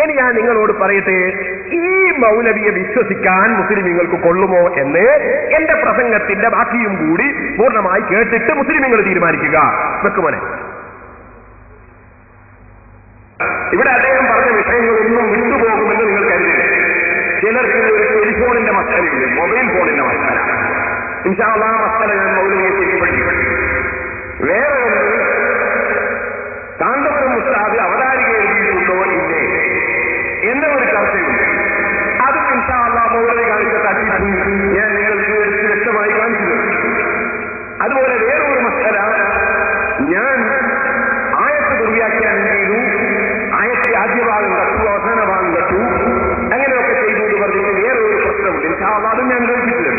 ഇനി ഞാൻ നിങ്ങളോട് പറയട്ടെ, ഈ മൗലവിയെ വിശ്വസിക്കാൻ മുസ്ലിമീങ്ങൾക്ക് കൊള്ളുമോ എന്ന് എന്റെ പ്രസംഗത്തിന്റെ ബാക്കിയും കൂടി പൂർണ്ണമായി കേട്ടിട്ട് മുസ്ലിമീങ്ങൾ തീരുമാനിക്കുക. വെക്കുമോനെ, ഇവിടെ അദ്ദേഹം പറഞ്ഞ വിഷയങ്ങളൊന്നും വിട്ടുപോകുമെന്ന് നിങ്ങൾ കരുതില്ല. ചിലർക്ക് ഒരു ടെലിഫോണിന്റെ മസലയുണ്ട്, മൊബൈൽ ഫോണിന്റെ മസല. ഇൻഷാ അല്ലാഹ് മസല ഞാൻ മൗലവിയെ പഠിപ്പിക്കും. വേറെ ഒന്ന്, കാന്തപുരം ഉസ്താദ് അവതാരിക എഴുതിയിട്ടുണ്ടോ ഇല്ലേ എന്ന ഒരു ചർച്ചയുണ്ട്. അത് ഇൻഷാ അല്ലാഹ് മൗലവി കാണിച്ച തട്ടിപ്പ് ഞാൻ നിങ്ങൾക്ക് വ്യക്തമായി കാണിച്ചു. അതുപോലെ വേറൊരു മസല, ഞാൻ ആയത്ത് ദുർവ്യാഖ്യാനം ചെയ്തു, ആയത്ത് ആദ്യ ഭാഗം കട്ടു, അവസാന ഭാഗം കട്ടു, അങ്ങനെയൊക്കെ ചെയ്തു എന്ന് പറഞ്ഞിട്ട് വേറൊരു പ്രശ്നമുണ്ട്. ഇൻഷാ അല്ലാഹ് അതും ഞാൻ കേൾപ്പിച്ചു.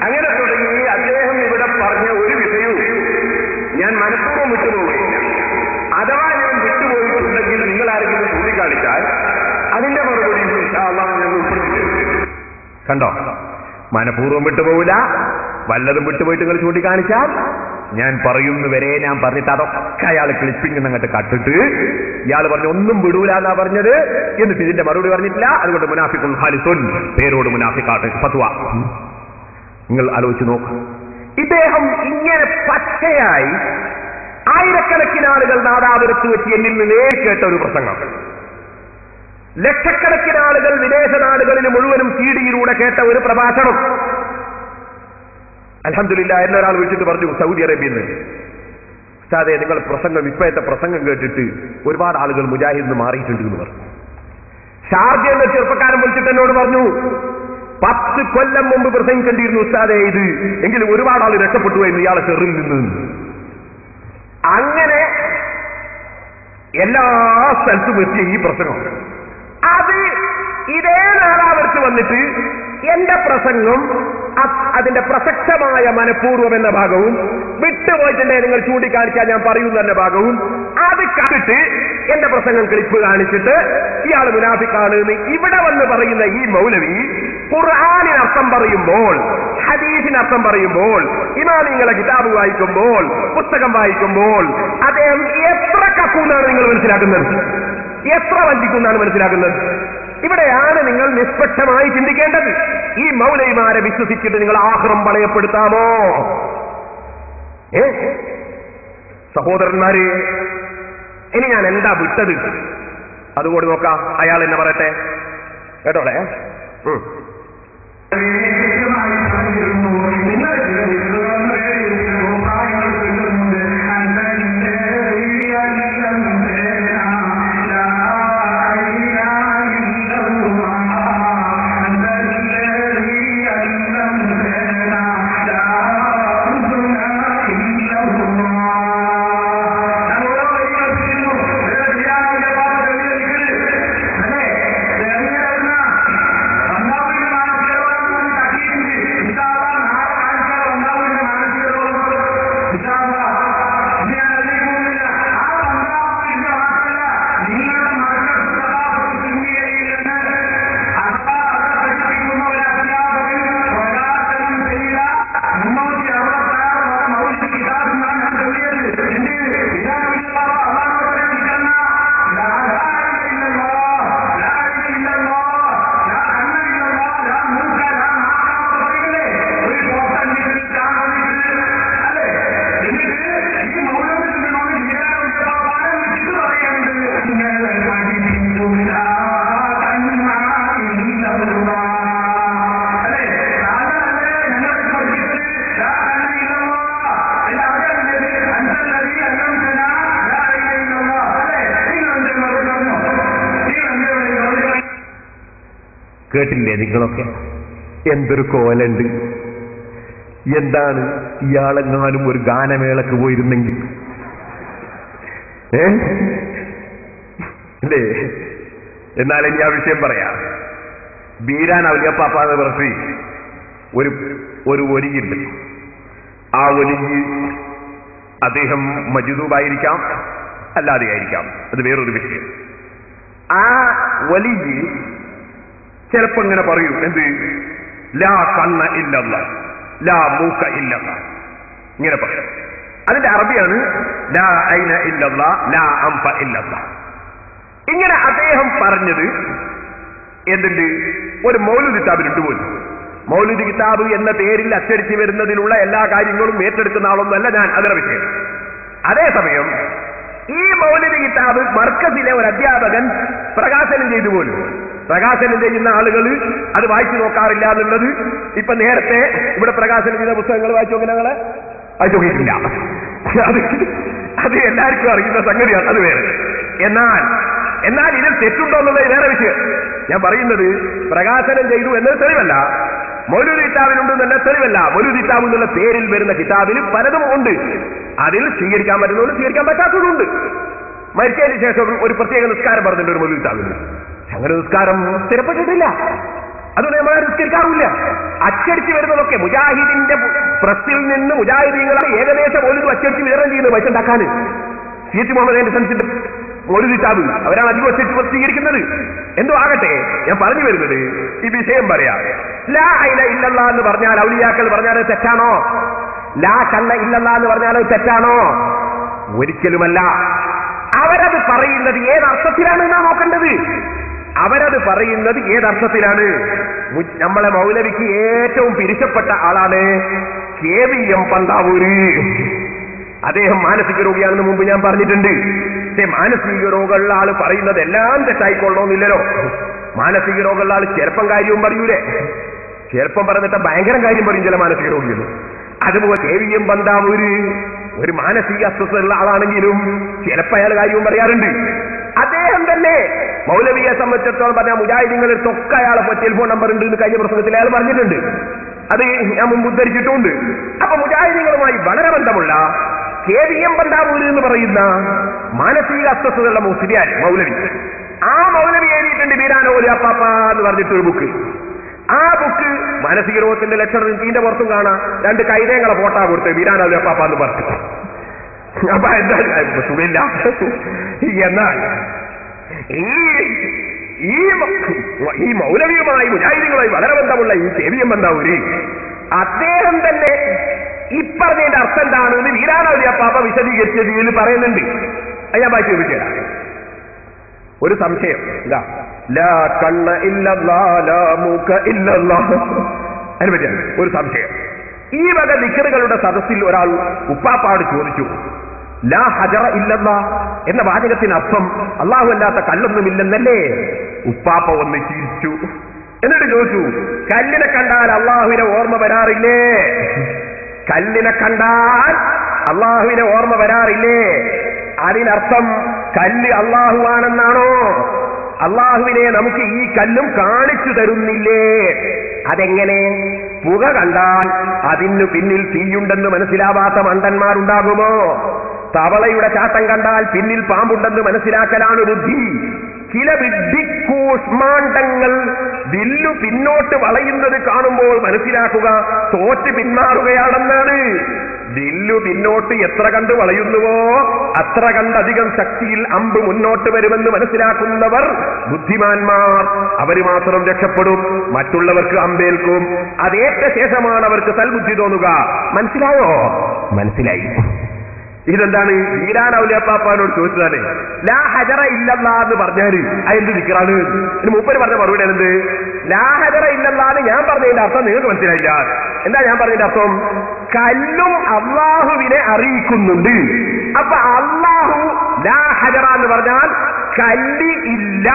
അങ്ങനെ തുടങ്ങി അദ്ദേഹം ഇവിടെ പറഞ്ഞ ഒരു വിഷയവും ഞാൻ മനഃപൂർവ്വം വിട്ടുപോകുകയില്ല. അഥവാ ഞാൻ വിട്ടുപോയിട്ടുണ്ടെങ്കിൽ നിങ്ങൾ ആരെങ്കിലും ചൂണ്ടിക്കാണിച്ചാൽ അതിന്റെ മറുപടി ഇൻഷാ അല്ലാഹ് ഞാൻ ഉൾപ്പെടുത്തിയിട്ടുണ്ട്. കണ്ടോ, മനഃപൂർവ്വം വിട്ടുപോകില്ല. വല്ലതും വിട്ടുപോയിട്ട് നിങ്ങൾ ചൂണ്ടിക്കാണിച്ചാൽ ഞാൻ പറയുന്നവരെ ഞാൻ പറഞ്ഞിട്ട് അതൊക്കെ അയാൾ ക്ലിപ്പിംഗ് അങ്ങോട്ട് കട്ടിട്ട് ഇയാൾ പറഞ്ഞു ഒന്നും വിടൂല എന്നാ പറഞ്ഞത്, എന്നിട്ട് ഇതിന്റെ മറുപടി പറഞ്ഞിട്ടില്ല. അതുകൊണ്ട് മുനാഫിഖുൻ ഖാലിസുൻ, പേരോട് മുനാഫിഖാണ് ഫത്വ. നിങ്ങൾ ആലോചിച്ച് നോക്ക്. ഇദ്ദേഹം ഇങ്ങനെ പച്ചയായി ആയിരക്കണക്കിന് ആളുകൾ നാദാപുരത്ത് വെച്ച് എന്നിൽ നിന്ന് കേട്ട ഒരു പ്രസംഗം, ലക്ഷക്കണക്കിന് ആളുകൾ വിദേശ നാടുകളിൽ മുഴുവനും സീഡിയിലൂടെ കേട്ട ഒരു പ്രഭാഷണം. അൽഹംദുലില്ലാഹ് എന്നൊരാൾ വിളിച്ചിട്ട് പറഞ്ഞു സൗദി അറേബ്യയിൽ നിന്ന്, ഉസ്താദേ നിങ്ങൾ പ്രസംഗം, ഇപ്പോഴത്തെ പ്രസംഗം കേട്ടിട്ട് ഒരുപാട് ആളുകൾ മുജാഹിദിൽ നിന്ന് മാറിയിട്ടുണ്ട് എന്ന് പറഞ്ഞു. ഷാർജ എന്ന ചെറുപ്പക്കാരൻ വിളിച്ചിട്ട് എന്നോട് പറഞ്ഞു 10 കൊല്ലം മുമ്പ് പ്രസംഗിക്കേണ്ടിയിരുന്നു ഉസ്താദേ ഇത്, എങ്കിലും ഒരുപാട് ആൾ രക്ഷപ്പെട്ടു എന്ന് ഇയാളെ ചെറിൽ നിന്ന്. അങ്ങനെ എല്ലാ സ്ഥലത്തും എത്തിയ ഈ പ്രസംഗം, അത് ഇതേ നാദാപുരത്ത് വന്നിട്ട് എന്റെ പ്രസംഗം അതിന്റെ പ്രസക്തമായ മനഃപൂർവ്വം എന്ന ഭാഗവും വിട്ടുപോയിട്ടുണ്ടേ നിങ്ങൾ ചൂണ്ടിക്കാണിച്ചാൽ ഞാൻ പറയുന്ന എന്ന ഭാഗവും അത് കണ്ടിട്ട് എന്റെ പ്രസംഗം ക്ലിപ്പ് കാണിച്ചിട്ട് ഇയാൾ മുനാഫിക്കാണ് എന്ന് ഇവിടെ വന്ന് പറയുന്ന ഈ മൗലവി ഖുർആനിന് അർത്ഥം പറയുമ്പോൾ, ഹദീസിന് അർത്ഥം പറയുമ്പോൾ, ഇമാമിങ്ങളെ കിതാബ് വായിക്കുമ്പോൾ, പുസ്തകം വായിക്കുമ്പോൾ അദ്ദേഹം എത്ര കക്കൂന്നാണ് നിങ്ങൾ മനസ്സിലാക്കുന്നത്, എത്ര വഞ്ചിക്കുന്നാണ് മനസ്സിലാക്കുന്നത്. ഇവിടെയാണ് നിങ്ങൾ നിഷ്പക്ഷമായി ചിന്തിക്കേണ്ടത്. ഈ മൗലവിമാരെ വിശ്വസിച്ചിട്ട് നിങ്ങൾ ആഖിറം പണയപ്പെടുത്താമോ? സഹോദരന്മാരെ, ഇനി ഞാൻ എന്താ വിട്ടത് അതുകൂടി നോക്കാം. അയാൾ എന്നെ പറയട്ടെ കേട്ടോളെ. കേട്ടില്ലേ നിങ്ങളൊക്കെ? എന്തൊരു കോലുണ്ട്. എന്താണ് ഇയാളെങ്ങാനും ഒരു ഗാനമേളക്ക് പോയിരുന്നെങ്കിൽ അല്ലേ? എന്നാൽ ഇനി ആ വിഷയം പറയാം. ബീരാൻ ഔലിയപ്പാപ്പ എന്ന് പറഞ്ഞ് ഒരു ഒലിയുണ്ട്. ആ ഒലിഞ്ഞ് അദ്ദേഹം മജ്ദൂബായിരിക്കാം, അല്ലാതെ ആയിരിക്കാം, അത് വേറൊരു വിഷയം. ആ വലിയ ചിലപ്പോ ഇങ്ങനെ പറയും, എന്ത് ലാ കണ്ണ ഇല്ലല്ല, ലാ മൂക്ക ഇല്ലല്ല, ഇങ്ങനെ പറയും. അതിന്റെ അറബിയാണ് ലാ ഐന ഇല്ലല്ല, ലാ അംഫ ഇല്ലല്ല. ഇങ്ങനെ അദ്ദേഹം പറഞ്ഞത് എന്തുണ്ട്? ഒരു മൗലൂദ് കിതാബിലുണ്ട് പോലും. മൗലൂദ് കിതാബ് എന്ന പേരിൽ അച്ചടിച്ച് വരുന്നതിലുള്ള എല്ലാ കാര്യങ്ങളും ഏറ്റെടുക്കുന്ന ആളൊന്നുമല്ല ഞാൻ, അതിന്റെ വിഷയം. അതേസമയം ഈ മൗലൂദ് കിതാബ് മർക്കസിലെ ഒരു അധ്യാപകൻ പ്രകാശനം ചെയ്തു പോലും. പ്രകാശനം ചെയ്യുന്ന ആളുകൾ അത് വായിച്ചു നോക്കാറില്ല എന്നുള്ളത് ഇപ്പൊ നേരത്തെ ഇവിടെ പ്രകാശനം ചെയ്ത പുസ്തകങ്ങൾ വായിച്ചു നോക്കി ഞങ്ങളെ വായിച്ചു നോക്കിയിട്ടില്ല. അത് എല്ലാവർക്കും അറിയുന്ന സംഗതിയാണ്, അത് വേറെ. എന്നാൽ ഇതിൽ തെറ്റുണ്ടോ എന്നുള്ളത് വേറെ വിഷയം. ഞാൻ പറയുന്നത് പ്രകാശനം ചെയ്തു എന്നത് തെളിവല്ല, മൗലൂദ് കിതാബിനുണ്ട് എന്നല്ല തെളിവല്ല. മൗലൂദ് കിതാബ് എന്നുള്ള പേരിൽ വരുന്ന കിതാബിൽ പലതും ഉണ്ട്. അതിൽ സ്വീകരിക്കാൻ പറ്റുന്നതുകൊണ്ട് സ്വീകരിക്കാൻ പറ്റാത്തതുണ്ട്. മരിച്ചതിന് ശേഷം ഒരു പ്രത്യേക നിസ്കാരം പറഞ്ഞിട്ടുണ്ട് ഒരു മൗലൂദ് കിതാബിൽ. അങ്ങനെ നിസ്കാരം സ്ഥിരപ്പെട്ടിട്ടില്ല, അതുകൊണ്ട് നമ്മൾ നിസ്കരിക്കാറില്ല. അച്ചടിച്ച് വരുന്നതൊക്കെ മുജാഹിദിന്റെ പ്രസ്സിൽ നിന്ന് മുജാഹിദീങ്ങളാണ് ഏകദേശം മൗലൂദ് അച്ചടിച്ച് വിതരണം ചെയ്യുന്നത് പൈസ ഉണ്ടാക്കാൻ. സി.എച്ച്. മുഹമ്മദ് സെൻസിന്റെ മൗലൂദ് കിതാബ് അവരാണ് അധികം അച്ചടിച്ച് പ്രസിദ്ധീകരിക്കുന്നത്. എന്തോ ആകട്ടെ, ഞാൻ പറഞ്ഞു വരുന്നത് ഈ വിഷയം പറയാം. ലാ ഇലാഹ ഇല്ലല്ലാഹ് എന്ന് പറഞ്ഞാൽ ഔലിയാക്കൾ പറഞ്ഞാൽ തെറ്റാണോ? ലാ കല്ല ഇല്ലല്ലാഹ് എന്ന് പറഞ്ഞാൽ തെറ്റാണോ? ഒരിക്കലുമല്ല. അവരത് പറയുന്നത് ഏതർത്ഥത്തിലാണ് എന്നാ നോക്കേണ്ടത്. അവരത് പറയുന്നത് ഏതർത്ഥത്തിലാണ്? നമ്മളെ മൗലവിക്ക് ഏറ്റവും പിരിച്ചപ്പെട്ട ആളാണ് KVM പന്താവൂര്. അദ്ദേഹം മാനസിക രോഗിയാണെന്ന് മുമ്പ് ഞാൻ പറഞ്ഞിട്ടുണ്ട്. പക്ഷേ മാനസിക രോഗമുള്ള ആള് പറയുന്നത് എല്ലാം തെറ്റായിക്കൊള്ളണമെന്നില്ലല്ലോ. മാനസിക രോഗമുള്ള ആള് ചെറുപ്പം കാര്യവും പറയൂലേ, ചെറുപ്പം പറഞ്ഞിട്ട് ഭയങ്കര കാര്യം പറയും ചില മാനസിക രോഗികൾ. അതുപോലെ KVM പന്താവൂര് ഒരു മാനസിക അസ്വസ്ഥതയുള്ള ആളാണെങ്കിലും ചിലപ്പോൾ അയാൾ കാര്യവും പറയാറുണ്ട്. അദ്ദേഹം തന്നെ മൗലവിയെ സംബന്ധിച്ചിടത്തോളം പറഞ്ഞാൽ മുജാഹിദീങ്ങളിൽ തൊക്കെ അയാളെ ടെലിഫോൺ നമ്പർ ഉണ്ട് എന്ന് കഴിഞ്ഞ പ്രസംഗത്തിൽ അയാൾ പറഞ്ഞിട്ടുണ്ട്. അത് ഞാൻ മുമ്പ് ഉദ്ധരിച്ചിട്ടുണ്ട്. അപ്പൊ മുജാഹിദീങ്ങളുമായി വളരെ ബന്ധമുള്ള KVM പന്താവൂര് എന്ന് പറയുന്ന മാനസിക അസ്വസ്ഥതയുള്ള മുസ്ലിയാർ മൗലവി, ആ മൗലവി എഴുതിയിട്ടുണ്ട് ബീരാനോ അപ്പാപ്പ എന്ന് പറഞ്ഞിട്ടൊരു ബുക്ക്. ആ ബുക്ക് മാനസിക രോഗത്തിന്റെ ലക്ഷണം ഇതിന്റെ പുറത്തും കാണാം. 2 കൈതേങ്ങളെ ഫോട്ടോ കൊടുത്ത് ബീരാനോ അപ്പാപ്പ എന്ന് പറഞ്ഞു. അപ്പൊ എന്താ സുഖമില്ല. എന്നാൽ ഈ മൗലവിയുമായി മുജാഹിദീങ്ങളുമായി വളരെ ബന്ധമുള്ള ഈ KVM പന്താവൂര് അദ്ദേഹം തന്നെ ഇപ്പറഞ്ഞതിന്റെ അർത്ഥം എന്താണെന്ന് വീരാനൗലി അപ്പാപ്പ വിശദീകരിച്ചതിൽ പറയുന്നുണ്ട്. ഞാൻ വായിച്ചു ചോദിക്കാം. ഒരു സംശയം ഇതാ, ലാ കണ്ണ ഇല്ലല്ലാഹ് ലാ മൂക ഇല്ലല്ലാഹ്. അതിനെ പറ്റിയാണ് ഒരു സംശയം. ഈ വക ദിക്റുകളുടെ സദസ്സിൽ ഒരാൾ ഉപ്പാപ്പാട് ചോദിച്ചു, ലാ ഹജറ ഇല്ലല്ലാഹ് എന്ന വാചകത്തിന് അർത്ഥം അല്ലാഹു അല്ലാത്ത കല്ലൊന്നുമില്ലെന്നല്ലേ? ഉപ്പാപ്പ ഒന്ന് ചിരിച്ചു. എന്നിട്ട് ചോദിച്ചു, കല്ലിനെ കണ്ടാൽ അള്ളാഹുവിനെ ഓർമ്മ വരാറില്ലേ? കല്ലിനെ കണ്ടാൽ അള്ളാഹുവിനെ ഓർമ്മ വരാറില്ലേ? അതിനർത്ഥം കല്ല് അള്ളാഹുവാണെന്നാണോ? അള്ളാഹുവിനെ നമുക്ക് ഈ കല്ലും കാണിച്ചു തരുന്നില്ലേ? അതെങ്ങനെ? പുക കണ്ടാൽ അതിനു പിന്നിൽ തീയുണ്ടെന്ന് മനസ്സിലാവാത്ത മണ്ടന്മാരുണ്ടാകുമോ? തവളയുടെ ചാട്ടം കണ്ടാൽ പിന്നിൽ പാമ്പുണ്ടെന്ന് മനസ്സിലാക്കലാണ് ബുദ്ധി. ചില വിഡ്ഢിക്കൂഷ്മാണ്ഡങ്ങൾ വില്ലു പിന്നോട്ട് വളയുന്നത് കാണുമ്പോൾ മനസ്സിലാക്കുക തോറ്റ് പിന്മാറുകയാണെന്നാണ്. വില്ലു പിന്നോട്ട് എത്ര കണ്ട് വളയുന്നുവോ അത്ര കണ്ടധികം ശക്തിയിൽ അമ്പ് മുന്നോട്ട് വരുമെന്ന് മനസ്സിലാക്കുന്നവർ ബുദ്ധിമാന്മാർ. അവർ മാത്രം രക്ഷപ്പെടും, മറ്റുള്ളവർക്ക് അമ്പേൽക്കും. അതേറ്റ ശേഷമാണ് അവർക്ക് സൽബുദ്ധി തോന്നുക. മനസ്സിലായോ? മനസ്സിലായി. ഇതെന്താണ്? വീരാനൗലി അപ്പാപ്പാനോട് ചോദിച്ചതാണ്. ലാ ഹജറ ഇല്ലല്ലാഹ് എന്ന് പറഞ്ഞാല് അതെന്ത് ദിക്റാണ്? ഇതിന് മൂപ്പര് പറഞ്ഞ മറുപടി എന്ത്? ലാ ഹജറ ഇല്ലല്ലാഹ് എന്ന് ഞാൻ പറഞ്ഞതിന്റെ അർത്ഥം നിങ്ങൾക്ക് മനസ്സിലായില്ല. എന്താ ഞാൻ പറഞ്ഞതിന്റെ അർത്ഥം? കല്ലും അള്ളാഹുവിനെ അറിയിക്കുന്നുണ്ട്. അപ്പൊ അള്ളാഹു ലാ ഹജറ എന്ന് പറഞ്ഞാൽ കല്ല് ഇല്ല,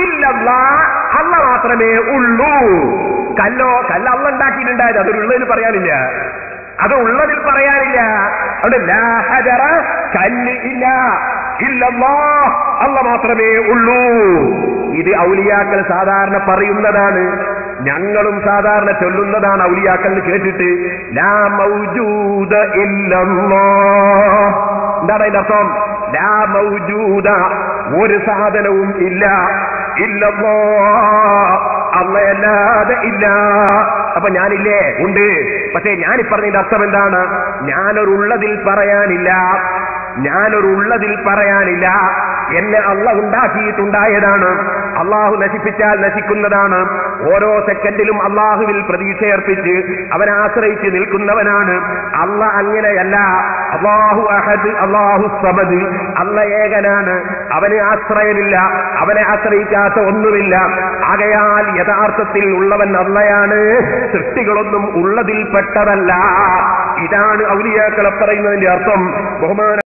ഇല്ലല്ലാഹ് അള്ള മാത്രമേ ഉള്ളൂ. കല്ല് അള്ള ഉണ്ടാക്കിയിട്ടുണ്ടായത്, അതൊരുള്ളതിൽ പറയാനില്ല, അത് ഉള്ളതിൽ പറയാനില്ല. അവിടെ ലാ ഹജറ കല്ല് ഇല്ല, ഇല്ലല്ലാഹ് അള്ള മാത്രമേ ഉള്ളൂ. ഇത് ഔലിയാക്കൾ സാധാരണ പറയുന്നതാണ്, ഞങ്ങളും സാധാരണ ചൊല്ലുന്നതാണ്. ഔലിയാക്കൾ കേട്ടിട്ട് ലാ മൗജൂദ ഇല്ലല്ലാഹ് എന്താണ് അതിന്റെ അർത്ഥം? ലാ മൗജൂദ ഒരു സാധനവും ഇല്ല, ഇല്ലല്ലാഹ് അള്ളയല്ലാതെ ഇല്ല. അപ്പൊ ഞാനില്ലേ? ഉണ്ട്. പക്ഷേ ഞാനിപ്പറഞ്ഞതിന്റെ അർത്ഥം എന്താണ്? ഞാനൊരുള്ളതിൽ പറയാനില്ല, ഞാനൊരുള്ളതിൽ പറയാനില്ല. എന്നെ അള്ളാഹു ഉണ്ടാക്കിയിട്ടുണ്ടായതാണ്. അള്ളാഹു നശിപ്പിച്ചാൽ നശിക്കുന്നതാണ്. ഓരോ സെക്കൻഡിലും അള്ളാഹുവിൽ പ്രതീക്ഷയർപ്പിച്ച് അവനെ ആശ്രയിച്ച് നിൽക്കുന്നവനാണ്. അള്ളാഹ് അങ്ങനെയല്ല. അല്ലാഹു അഹദ്, അല്ലാഹു സമദ്. അല്ലാഹ് ഏകനാണ്, അവന് ആശ്രയമില്ല, അവനെ ആശ്രയിക്കാത്ത ഒന്നുമില്ല. ആകയാൽ യഥാർത്ഥത്തിൽ ഉള്ളവൻ അള്ളയാണ്, സൃഷ്ടികളൊന്നും ഉള്ളതിൽപ്പെട്ടതല്ല. ഇതാണ് ഔലിയാക്കളെ പറയുന്നതിന്റെ അർത്ഥം. ബഹുമാന